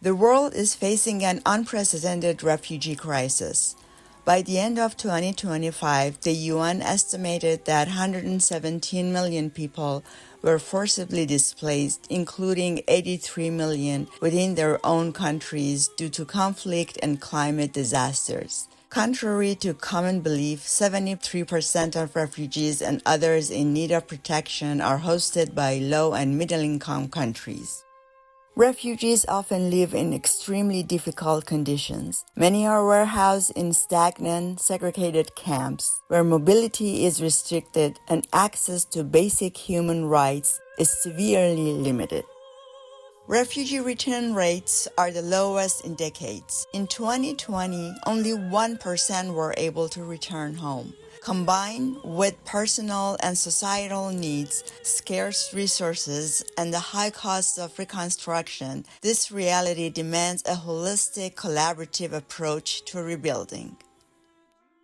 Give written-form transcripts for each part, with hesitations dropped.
The world is facing an unprecedented refugee crisis. By the end of 2025, the UN estimated that 117 million people were forcibly displaced, including 83 million within their own countries due to conflict and climate disasters. Contrary to common belief, 73% of refugees and others in need of protection are hosted by low and middle-income countries. Refugees often live in extremely difficult conditions. Many are warehoused in stagnant, segregated camps, where mobility is restricted and access to basic human rights is severely limited. Refugee return rates are the lowest in decades. In 2020, only 1% were able to return home. Combined with personal and societal needs, scarce resources, and the high costs of reconstruction, this reality demands a holistic, collaborative approach to rebuilding.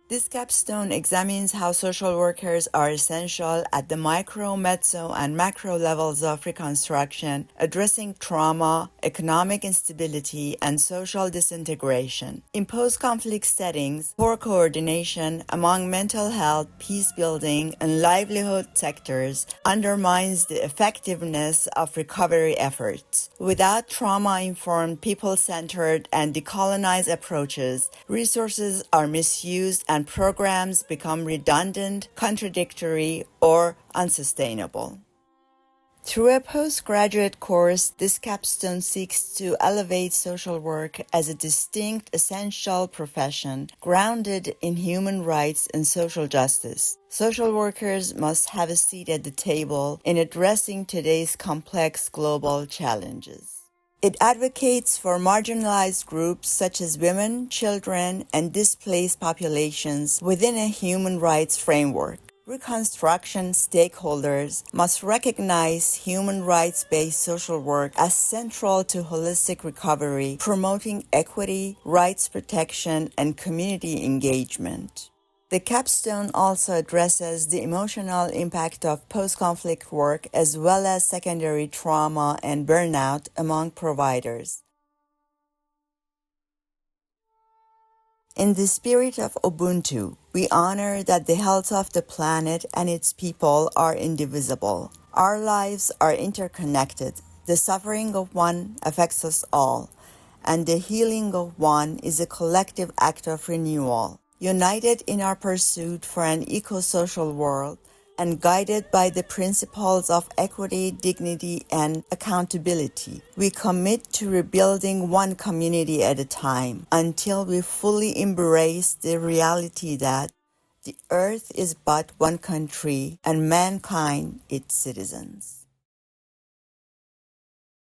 This capstone examines how social workers are essential at the micro, meso, and macro levels of reconstruction, addressing trauma, economic instability, and social disintegration. In post-conflict settings, poor coordination among mental health, peace-building, and livelihood sectors undermines the effectiveness of recovery efforts. Without trauma-informed, people-centered, and decolonized approaches, resources are misused and programs become redundant, contradictory, or unsustainable. Through a postgraduate course, this capstone seeks to elevate social work as a distinct, essential profession grounded in human rights and social justice. Social workers must have a seat at the table in addressing today's complex global challenges. It advocates for marginalized groups such as women, children, and displaced populations within a human rights framework. Reconstruction stakeholders must recognize human rights-based social work as central to holistic recovery, promoting equity, rights protection, and community engagement. The capstone also addresses the emotional impact of post-conflict work as well as secondary trauma and burnout among providers. In the spirit of Ubuntu, we honor that the health of the planet and its people are indivisible. Our lives are interconnected. The suffering of one affects us all, and the healing of one is a collective act of renewal. United in our pursuit for an eco-social world and guided by the principles of equity, dignity, and accountability, we commit to rebuilding one community at a time until we fully embrace the reality that the earth is but one country and mankind its citizens.